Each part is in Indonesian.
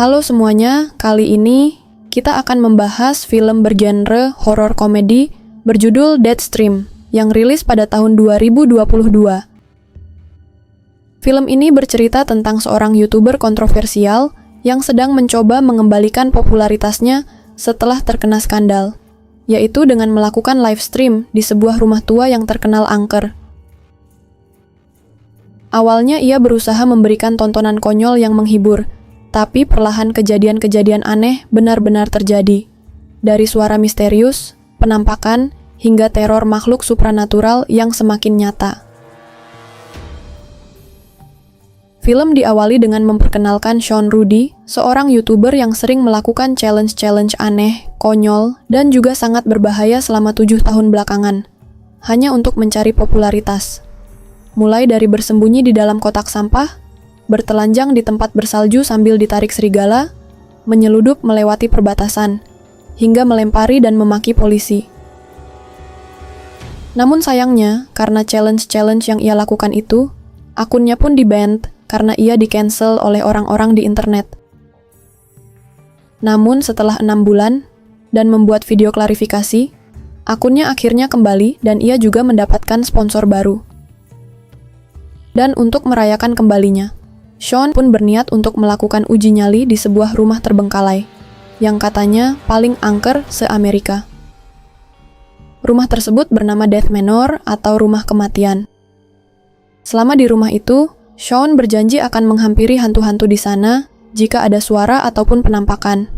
Halo semuanya, kali ini kita akan membahas film bergenre horor komedi berjudul Deadstream yang rilis pada tahun 2022. Film ini bercerita tentang seorang YouTuber kontroversial yang sedang mencoba mengembalikan popularitasnya setelah terkena skandal, yaitu dengan melakukan live stream di sebuah rumah tua yang terkenal angker. Awalnya ia berusaha memberikan tontonan konyol yang menghibur, tapi perlahan kejadian-kejadian aneh benar-benar terjadi. Dari suara misterius, penampakan, hingga teror makhluk supranatural yang semakin nyata. Film diawali dengan memperkenalkan Sean Rudy, seorang YouTuber yang sering melakukan challenge-challenge aneh, konyol, dan juga sangat berbahaya selama 7 tahun belakangan, hanya untuk mencari popularitas. Mulai dari bersembunyi di dalam kotak sampah, bertelanjang di tempat bersalju sambil ditarik serigala, menyeludup melewati perbatasan, hingga melempari dan memaki polisi. Namun sayangnya, karena challenge-challenge yang ia lakukan itu, akunnya pun di-ban karena ia di-cancel oleh orang-orang di internet. Namun setelah 6 bulan, dan membuat video klarifikasi, akunnya akhirnya kembali dan ia juga mendapatkan sponsor baru. Dan untuk merayakan kembalinya, Sean pun berniat untuk melakukan uji nyali di sebuah rumah terbengkalai, yang katanya paling angker se-Amerika. Rumah tersebut bernama Death Manor atau Rumah Kematian. Selama di rumah itu, Sean berjanji akan menghampiri hantu-hantu di sana jika ada suara ataupun penampakan.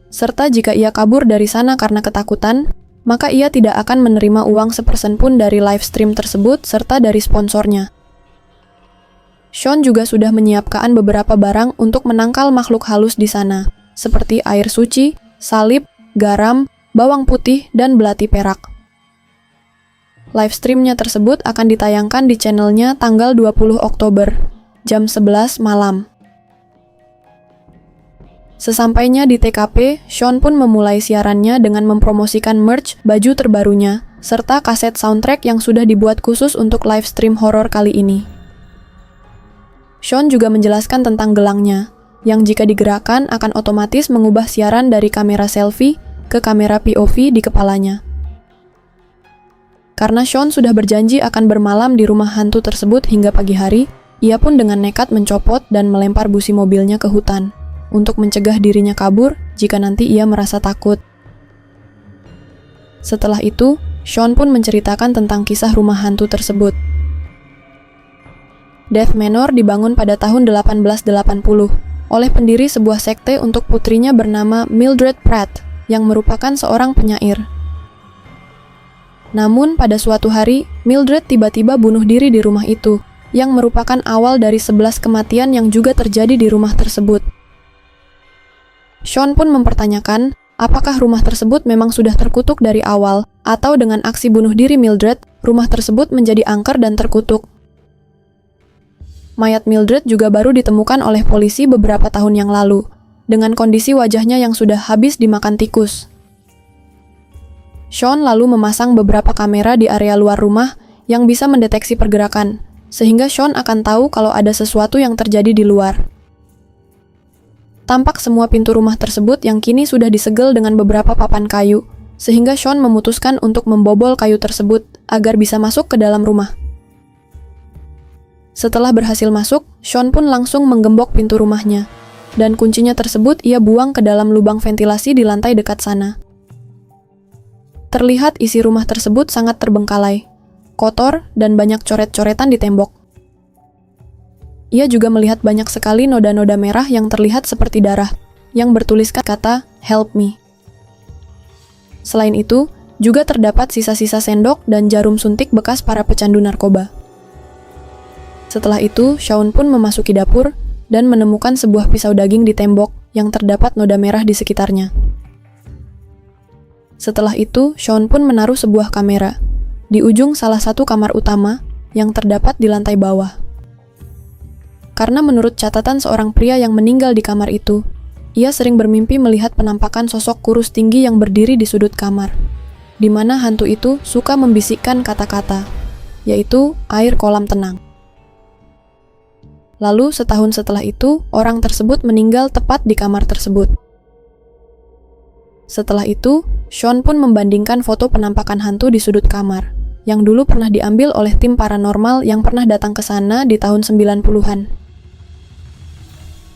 Serta jika ia kabur dari sana karena ketakutan, maka ia tidak akan menerima uang sepersen pun dari live stream tersebut serta dari sponsornya. Sean juga sudah menyiapkan beberapa barang untuk menangkal makhluk halus di sana, seperti air suci, salib, garam, bawang putih, dan belati perak. Live streamnya tersebut akan ditayangkan di channelnya tanggal 20 Oktober, jam 11 malam. Sesampainya di TKP, Sean pun memulai siarannya dengan mempromosikan merch baju terbarunya, serta kaset soundtrack yang sudah dibuat khusus untuk live stream horor kali ini. Sean juga menjelaskan tentang gelangnya, yang jika digerakkan akan otomatis mengubah siaran dari kamera selfie ke kamera POV di kepalanya. Karena Sean sudah berjanji akan bermalam di rumah hantu tersebut hingga pagi hari, ia pun dengan nekat mencopot dan melempar busi mobilnya ke hutan, untuk mencegah dirinya kabur jika nanti ia merasa takut. Setelah itu, Sean pun menceritakan tentang kisah rumah hantu tersebut. Death Manor dibangun pada tahun 1880 oleh pendiri sebuah sekte untuk putrinya bernama Mildred Pratt yang merupakan seorang penyair. Namun pada suatu hari, Mildred tiba-tiba bunuh diri di rumah itu, yang merupakan awal dari 11 kematian yang juga terjadi di rumah tersebut. Sean pun mempertanyakan, apakah rumah tersebut memang sudah terkutuk dari awal, atau dengan aksi bunuh diri Mildred, rumah tersebut menjadi angker dan terkutuk. Mayat Mildred juga baru ditemukan oleh polisi beberapa tahun yang lalu, dengan kondisi wajahnya yang sudah habis dimakan tikus. Sean lalu memasang beberapa kamera di area luar rumah yang bisa mendeteksi pergerakan, sehingga Sean akan tahu kalau ada sesuatu yang terjadi di luar. Tampak semua pintu rumah tersebut yang kini sudah disegel dengan beberapa papan kayu, sehingga Sean memutuskan untuk membobol kayu tersebut agar bisa masuk ke dalam rumah. Setelah berhasil masuk, Sean pun langsung menggembok pintu rumahnya, dan kuncinya tersebut ia buang ke dalam lubang ventilasi di lantai dekat sana. Terlihat isi rumah tersebut sangat terbengkalai, kotor, dan banyak coret-coretan di tembok. Ia juga melihat banyak sekali noda-noda merah yang terlihat seperti darah, yang bertuliskan kata "Help me". Selain itu, juga terdapat sisa-sisa sendok dan jarum suntik bekas para pecandu narkoba. Setelah itu, Sean pun memasuki dapur dan menemukan sebuah pisau daging di tembok yang terdapat noda merah di sekitarnya. Setelah itu, Sean pun menaruh sebuah kamera di ujung salah satu kamar utama yang terdapat di lantai bawah. Karena menurut catatan seorang pria yang meninggal di kamar itu, ia sering bermimpi melihat penampakan sosok kurus tinggi yang berdiri di sudut kamar, di mana hantu itu suka membisikkan kata-kata, yaitu air kolam tenang. Lalu setahun setelah itu, orang tersebut meninggal tepat di kamar tersebut. Setelah itu, Sean pun membandingkan foto penampakan hantu di sudut kamar, yang dulu pernah diambil oleh tim paranormal yang pernah datang ke sana di tahun 90-an.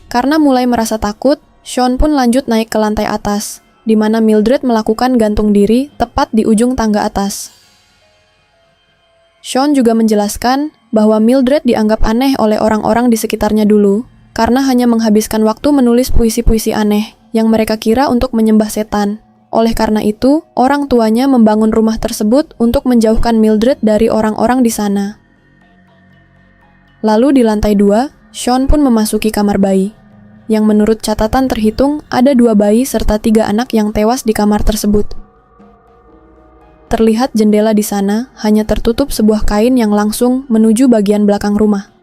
Karena mulai merasa takut, Sean pun lanjut naik ke lantai atas, di mana Mildred melakukan gantung diri tepat di ujung tangga atas. Sean juga menjelaskan bahwa Mildred dianggap aneh oleh orang-orang di sekitarnya dulu, karena hanya menghabiskan waktu menulis puisi-puisi aneh yang mereka kira untuk menyembah setan. Oleh karena itu, orang tuanya membangun rumah tersebut untuk menjauhkan Mildred dari orang-orang di sana. Lalu di lantai 2, Sean pun memasuki kamar bayi, yang menurut catatan terhitung ada 2 bayi serta 3 anak yang tewas di kamar tersebut. Terlihat jendela di sana hanya tertutup sebuah kain yang langsung menuju bagian belakang rumah.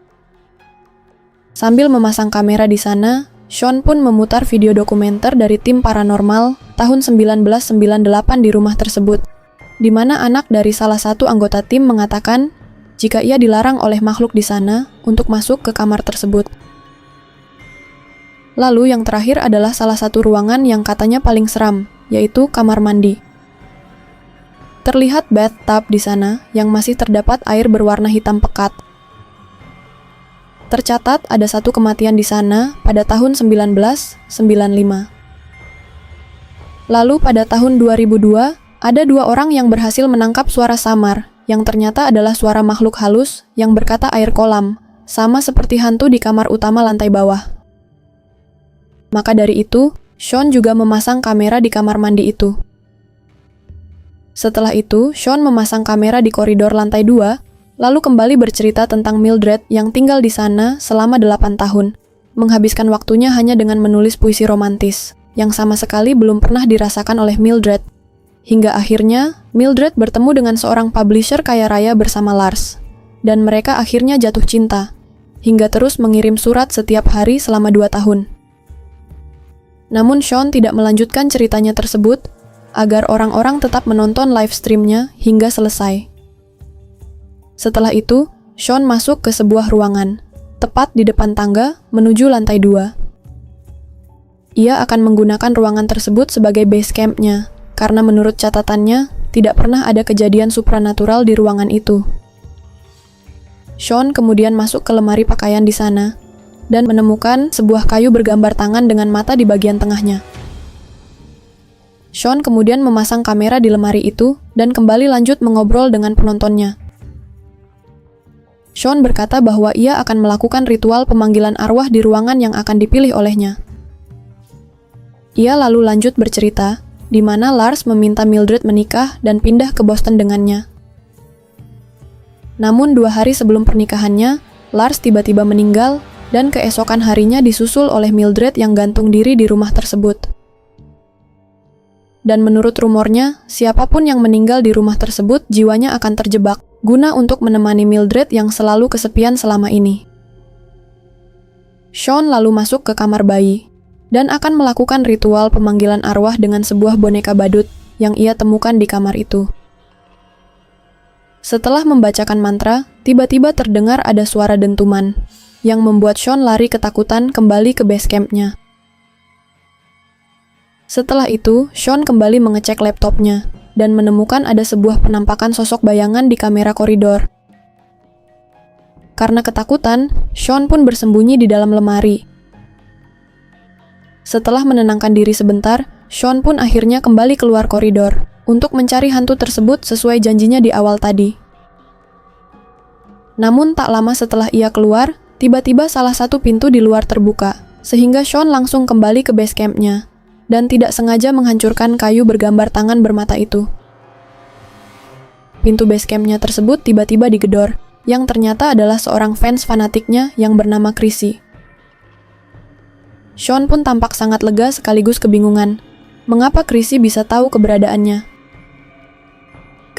Sambil memasang kamera di sana, Sean pun memutar video dokumenter dari tim paranormal tahun 1998 di rumah tersebut, di mana anak dari salah satu anggota tim mengatakan jika ia dilarang oleh makhluk di sana untuk masuk ke kamar tersebut. Lalu yang terakhir adalah salah satu ruangan yang katanya paling seram, yaitu kamar mandi. Terlihat bathtub di sana yang masih terdapat air berwarna hitam pekat. Tercatat ada 1 kematian di sana pada tahun 1995. Lalu pada tahun 2002, ada 2 orang yang berhasil menangkap suara samar, yang ternyata adalah suara makhluk halus yang berkata air kolam, sama seperti hantu di kamar utama lantai bawah. Maka dari itu, Sean juga memasang kamera di kamar mandi itu. Setelah itu, Sean memasang kamera di koridor lantai 2, lalu kembali bercerita tentang Mildred yang tinggal di sana selama 8 tahun, menghabiskan waktunya hanya dengan menulis puisi romantis, yang sama sekali belum pernah dirasakan oleh Mildred. Hingga akhirnya, Mildred bertemu dengan seorang publisher kaya raya bersama Lars, dan mereka akhirnya jatuh cinta, hingga terus mengirim surat setiap hari selama 2 tahun. Namun Sean tidak melanjutkan ceritanya tersebut, agar orang-orang tetap menonton live streamnya hingga selesai. Setelah itu, Sean masuk ke sebuah ruangan, tepat di depan tangga menuju lantai 2. Ia akan menggunakan ruangan tersebut sebagai base camp-nya, karena menurut catatannya, tidak pernah ada kejadian supranatural di ruangan itu. Sean kemudian masuk ke lemari pakaian di sana, dan menemukan sebuah kayu bergambar tangan dengan mata di bagian tengahnya. Sean kemudian memasang kamera di lemari itu dan kembali lanjut mengobrol dengan penontonnya. Sean berkata bahwa ia akan melakukan ritual pemanggilan arwah di ruangan yang akan dipilih olehnya. Ia lalu lanjut bercerita, di mana Lars meminta Mildred menikah dan pindah ke Boston dengannya. Namun 2 hari sebelum pernikahannya, Lars tiba-tiba meninggal dan keesokan harinya disusul oleh Mildred yang gantung diri di rumah tersebut. Dan menurut rumornya, siapapun yang meninggal di rumah tersebut jiwanya akan terjebak, guna untuk menemani Mildred yang selalu kesepian selama ini. Sean lalu masuk ke kamar bayi, dan akan melakukan ritual pemanggilan arwah dengan sebuah boneka badut yang ia temukan di kamar itu. Setelah membacakan mantra, tiba-tiba terdengar ada suara dentuman, yang membuat Sean lari ketakutan kembali ke base camp-nya. Setelah itu, Sean kembali mengecek laptopnya, dan menemukan ada sebuah penampakan sosok bayangan di kamera koridor. Karena ketakutan, Sean pun bersembunyi di dalam lemari. Setelah menenangkan diri sebentar, Sean pun akhirnya kembali keluar koridor, untuk mencari hantu tersebut sesuai janjinya di awal tadi. Namun tak lama setelah ia keluar, tiba-tiba salah satu pintu di luar terbuka, sehingga Sean langsung kembali ke base camp-nya, dan tidak sengaja menghancurkan kayu bergambar tangan bermata itu. Pintu base camp-nya tersebut tiba-tiba digedor, yang ternyata adalah seorang fans fanatiknya yang bernama Chrissy. Sean pun tampak sangat lega sekaligus kebingungan, mengapa Chrissy bisa tahu keberadaannya.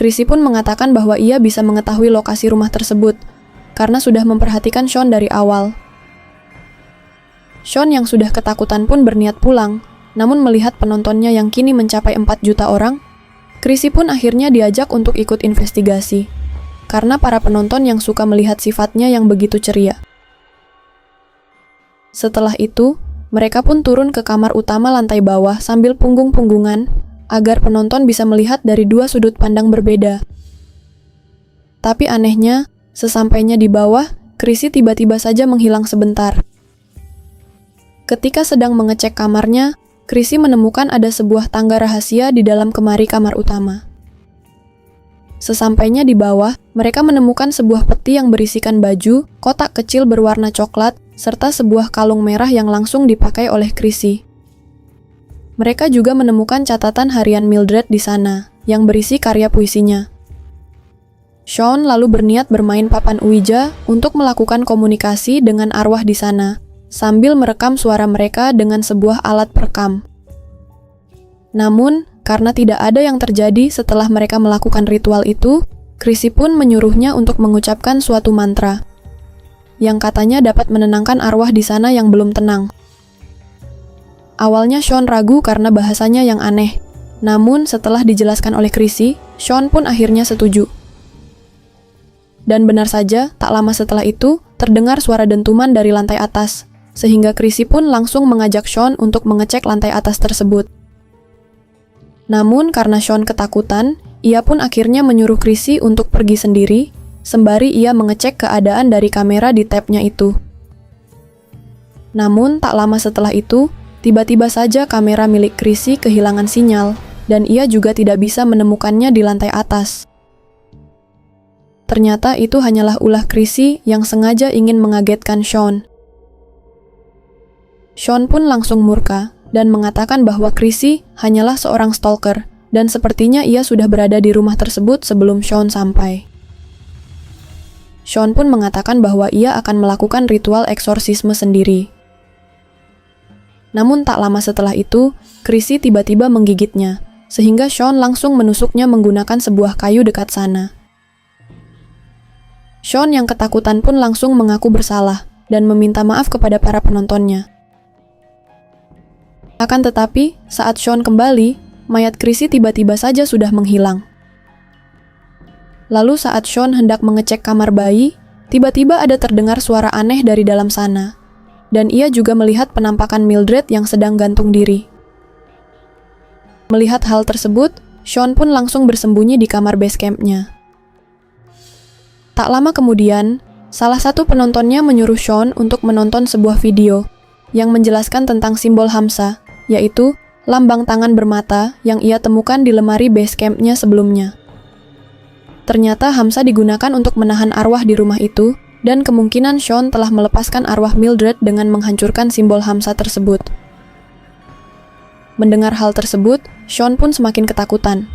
Chrissy pun mengatakan bahwa ia bisa mengetahui lokasi rumah tersebut, karena sudah memperhatikan Sean dari awal. Sean yang sudah ketakutan pun berniat pulang, namun melihat penontonnya yang kini mencapai 4 juta orang, Chrissy pun akhirnya diajak untuk ikut investigasi, karena para penonton yang suka melihat sifatnya yang begitu ceria. Setelah itu, mereka pun turun ke kamar utama lantai bawah sambil punggung-punggungan, agar penonton bisa melihat dari dua sudut pandang berbeda. Tapi anehnya, sesampainya di bawah, Chrissy tiba-tiba saja menghilang sebentar. Ketika sedang mengecek kamarnya, Chrissy menemukan ada sebuah tangga rahasia di dalam kemari kamar utama. Sesampainya di bawah, mereka menemukan sebuah peti yang berisikan baju, kotak kecil berwarna coklat, serta sebuah kalung merah yang langsung dipakai oleh Chrissy. Mereka juga menemukan catatan harian Mildred di sana, yang berisi karya puisinya. Sean lalu berniat bermain papan Ouija untuk melakukan komunikasi dengan arwah di sana, sambil merekam suara mereka dengan sebuah alat perekam. Namun, karena tidak ada yang terjadi setelah mereka melakukan ritual itu, Chrissy pun menyuruhnya untuk mengucapkan suatu mantra, yang katanya dapat menenangkan arwah di sana yang belum tenang. Awalnya Sean ragu karena bahasanya yang aneh, namun setelah dijelaskan oleh Chrissy, Sean pun akhirnya setuju. Dan benar saja, tak lama setelah itu, terdengar suara dentuman dari lantai atas, sehingga Chrissy pun langsung mengajak Sean untuk mengecek lantai atas tersebut. Namun karena Sean ketakutan, ia pun akhirnya menyuruh Chrissy untuk pergi sendiri, sembari ia mengecek keadaan dari kamera di tab-nya itu. Namun tak lama setelah itu, tiba-tiba saja kamera milik Chrissy kehilangan sinyal, dan ia juga tidak bisa menemukannya di lantai atas. Ternyata itu hanyalah ulah Chrissy yang sengaja ingin mengagetkan Sean. Sean pun langsung murka dan mengatakan bahwa Chrissy hanyalah seorang stalker dan sepertinya ia sudah berada di rumah tersebut sebelum Sean sampai. Sean pun mengatakan bahwa ia akan melakukan ritual eksorsisme sendiri. Namun tak lama setelah itu, Chrissy tiba-tiba menggigitnya, sehingga Sean langsung menusuknya menggunakan sebuah kayu dekat sana. Sean yang ketakutan pun langsung mengaku bersalah dan meminta maaf kepada para penontonnya. Akan tetapi, saat Sean kembali, mayat Chrissy tiba-tiba saja sudah menghilang. Lalu saat Sean hendak mengecek kamar bayi, tiba-tiba ada terdengar suara aneh dari dalam sana, dan ia juga melihat penampakan Mildred yang sedang gantung diri. Melihat hal tersebut, Sean pun langsung bersembunyi di kamar base camp-nya. Tak lama kemudian, salah satu penontonnya menyuruh Sean untuk menonton sebuah video yang menjelaskan tentang simbol Hamsa, yaitu lambang tangan bermata yang ia temukan di lemari base camp-nya sebelumnya. Ternyata Hamsa digunakan untuk menahan arwah di rumah itu, dan kemungkinan Sean telah melepaskan arwah Mildred dengan menghancurkan simbol Hamsa tersebut. Mendengar hal tersebut, Sean pun semakin ketakutan.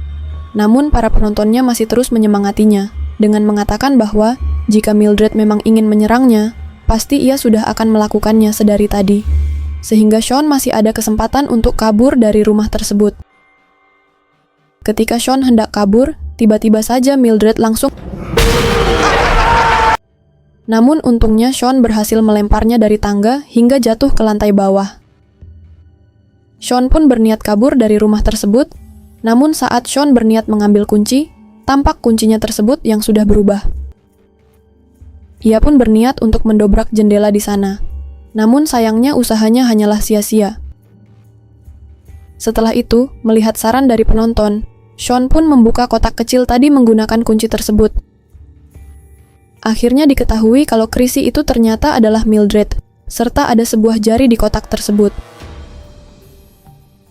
Namun para penontonnya masih terus menyemangatinya, dengan mengatakan bahwa jika Mildred memang ingin menyerangnya, pasti ia sudah akan melakukannya sedari tadi. Sehingga Sean masih ada kesempatan untuk kabur dari rumah tersebut. Ketika Sean hendak kabur, tiba-tiba saja Mildred langsung... Namun untungnya Sean berhasil melemparnya dari tangga hingga jatuh ke lantai bawah. Sean pun berniat kabur dari rumah tersebut, namun saat Sean berniat mengambil kunci, tampak kuncinya tersebut yang sudah berubah. Ia pun berniat untuk mendobrak jendela di sana. Namun sayangnya usahanya hanyalah sia-sia. Setelah itu, melihat saran dari penonton, Sean pun membuka kotak kecil tadi menggunakan kunci tersebut. Akhirnya diketahui kalau Chrissy itu ternyata adalah Mildred, serta ada sebuah jari di kotak tersebut.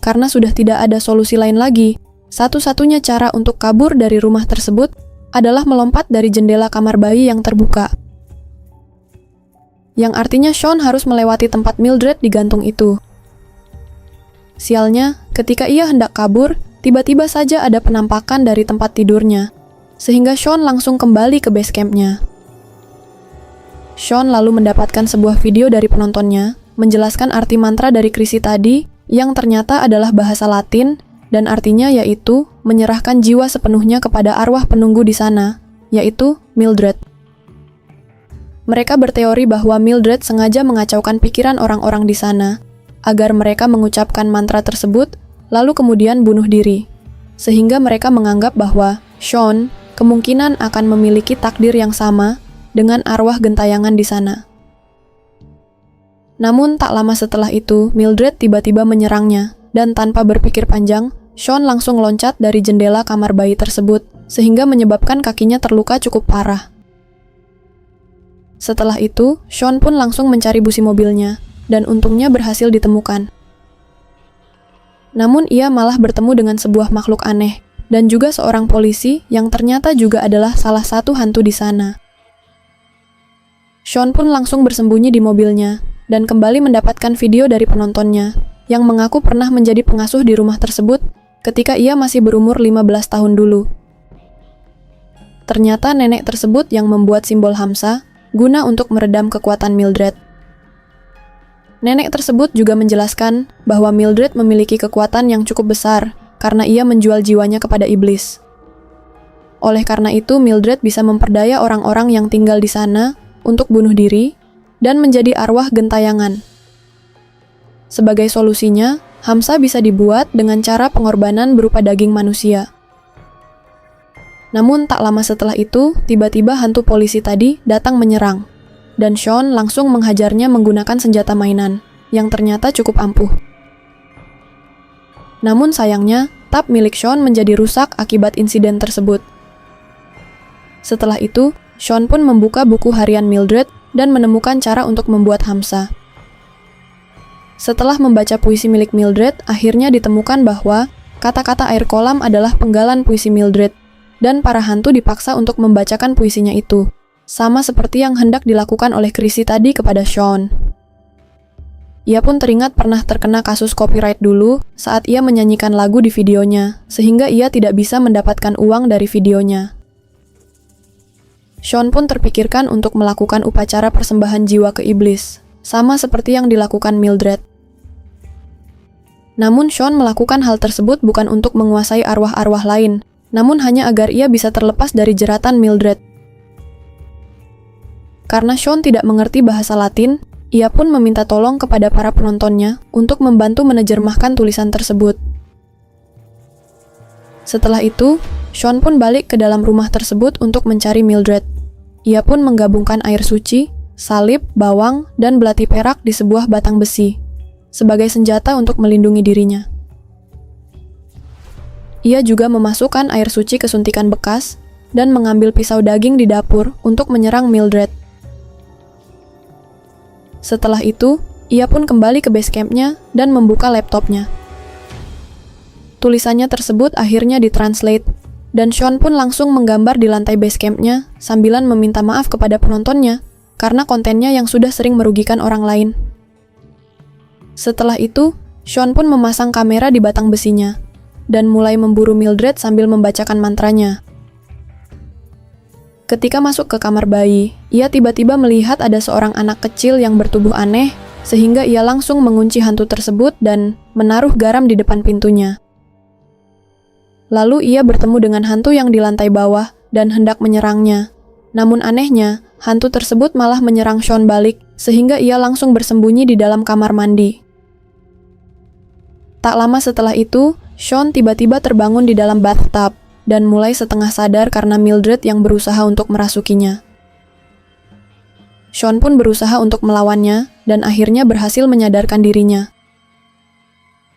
Karena sudah tidak ada solusi lain lagi, satu-satunya cara untuk kabur dari rumah tersebut adalah melompat dari jendela kamar bayi yang terbuka. Yang artinya Sean harus melewati tempat Mildred digantung itu. Sialnya, ketika ia hendak kabur, tiba-tiba saja ada penampakan dari tempat tidurnya, sehingga Sean langsung kembali ke base camp-nya. Sean lalu mendapatkan sebuah video dari penontonnya, menjelaskan arti mantra dari Chrissy tadi, yang ternyata adalah bahasa Latin, dan artinya yaitu menyerahkan jiwa sepenuhnya kepada arwah penunggu di sana, yaitu Mildred. Mereka berteori bahwa Mildred sengaja mengacaukan pikiran orang-orang di sana, agar mereka mengucapkan mantra tersebut, lalu kemudian bunuh diri. Sehingga mereka menganggap bahwa Sean kemungkinan akan memiliki takdir yang sama dengan arwah gentayangan di sana. Namun tak lama setelah itu, Mildred tiba-tiba menyerangnya, dan tanpa berpikir panjang, Sean langsung loncat dari jendela kamar bayi tersebut, sehingga menyebabkan kakinya terluka cukup parah. Setelah itu, Sean pun langsung mencari busi mobilnya, dan untungnya berhasil ditemukan. Namun ia malah bertemu dengan sebuah makhluk aneh, dan juga seorang polisi yang ternyata juga adalah salah satu hantu di sana. Sean pun langsung bersembunyi di mobilnya, dan kembali mendapatkan video dari penontonnya, yang mengaku pernah menjadi pengasuh di rumah tersebut ketika ia masih berumur 15 tahun dulu. Ternyata nenek tersebut yang membuat simbol Hamsa, guna untuk meredam kekuatan Mildred. Nenek tersebut juga menjelaskan bahwa Mildred memiliki kekuatan yang cukup besar karena ia menjual jiwanya kepada iblis. Oleh karena itu, Mildred bisa memperdaya orang-orang yang tinggal di sana untuk bunuh diri dan menjadi arwah gentayangan. Sebagai solusinya, Hamsa bisa dibuat dengan cara pengorbanan berupa daging manusia. Namun tak lama setelah itu, tiba-tiba hantu polisi tadi datang menyerang, dan Sean langsung menghajarnya menggunakan senjata mainan, yang ternyata cukup ampuh. Namun sayangnya, tab milik Sean menjadi rusak akibat insiden tersebut. Setelah itu, Sean pun membuka buku harian Mildred dan menemukan cara untuk membuat Hamsa. Setelah membaca puisi milik Mildred, akhirnya ditemukan bahwa kata-kata air kolam adalah penggalan puisi Mildred, dan para hantu dipaksa untuk membacakan puisinya itu, sama seperti yang hendak dilakukan oleh Chrissy tadi kepada Sean. Ia pun teringat pernah terkena kasus copyright dulu saat ia menyanyikan lagu di videonya, sehingga ia tidak bisa mendapatkan uang dari videonya. Sean pun terpikirkan untuk melakukan upacara persembahan jiwa ke iblis, sama seperti yang dilakukan Mildred. Namun Sean melakukan hal tersebut bukan untuk menguasai arwah-arwah lain, namun hanya agar ia bisa terlepas dari jeratan Mildred. Karena Sean tidak mengerti bahasa Latin, ia pun meminta tolong kepada para penontonnya untuk membantu menerjemahkan tulisan tersebut. Setelah itu, Sean pun balik ke dalam rumah tersebut untuk mencari Mildred. Ia pun menggabungkan air suci, salib, bawang, dan belati perak di sebuah batang besi, sebagai senjata untuk melindungi dirinya. Ia juga memasukkan air suci ke suntikan bekas, dan mengambil pisau daging di dapur untuk menyerang Mildred. Setelah itu, ia pun kembali ke base camp-nya dan membuka laptopnya. Tulisannya tersebut akhirnya ditranslate, dan Sean pun langsung menggambar di lantai base camp-nya sambilan meminta maaf kepada penontonnya karena kontennya yang sudah sering merugikan orang lain. Setelah itu, Sean pun memasang kamera di batang besinya dan mulai memburu Mildred sambil membacakan mantranya. Ketika masuk ke kamar bayi, ia tiba-tiba melihat ada seorang anak kecil yang bertubuh aneh, sehingga ia langsung mengunci hantu tersebut dan menaruh garam di depan pintunya. Lalu ia bertemu dengan hantu yang di lantai bawah dan hendak menyerangnya. Namun anehnya, hantu tersebut malah menyerang Sean balik, sehingga ia langsung bersembunyi di dalam kamar mandi. Tak lama setelah itu, Sean tiba-tiba terbangun di dalam bathtub dan mulai setengah sadar karena Mildred yang berusaha untuk merasukinya. Sean pun berusaha untuk melawannya dan akhirnya berhasil menyadarkan dirinya.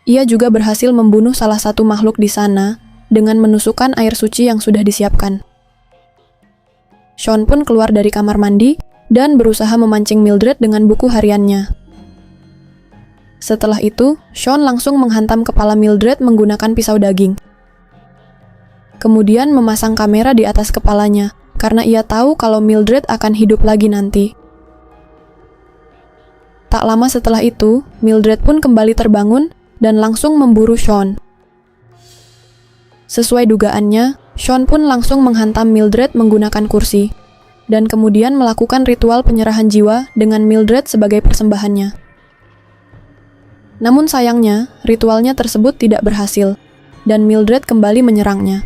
Ia juga berhasil membunuh salah satu makhluk di sana dengan menusukkan air suci yang sudah disiapkan. Sean pun keluar dari kamar mandi dan berusaha memancing Mildred dengan buku hariannya. Setelah itu, Sean langsung menghantam kepala Mildred menggunakan pisau daging. Kemudian memasang kamera di atas kepalanya, karena ia tahu kalau Mildred akan hidup lagi nanti. Tak lama setelah itu, Mildred pun kembali terbangun dan langsung memburu Sean. Sesuai dugaannya, Sean pun langsung menghantam Mildred menggunakan kursi, dan kemudian melakukan ritual penyerahan jiwa dengan Mildred sebagai persembahannya. Namun sayangnya, ritualnya tersebut tidak berhasil, dan Mildred kembali menyerangnya.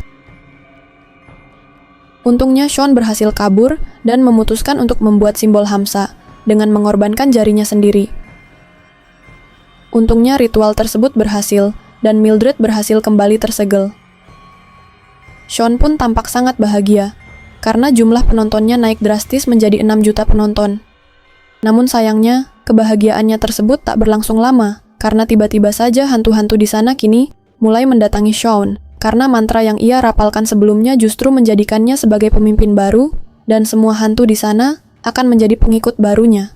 Untungnya Sean berhasil kabur dan memutuskan untuk membuat simbol Hamsa dengan mengorbankan jarinya sendiri. Untungnya ritual tersebut berhasil dan Mildred berhasil kembali tersegel. Sean pun tampak sangat bahagia karena jumlah penontonnya naik drastis menjadi 6 juta penonton. Namun sayangnya, kebahagiaannya tersebut tak berlangsung lama, karena tiba-tiba saja hantu-hantu di sana kini mulai mendatangi Shaun, karena mantra yang ia rapalkan sebelumnya justru menjadikannya sebagai pemimpin baru, dan semua hantu di sana akan menjadi pengikut barunya.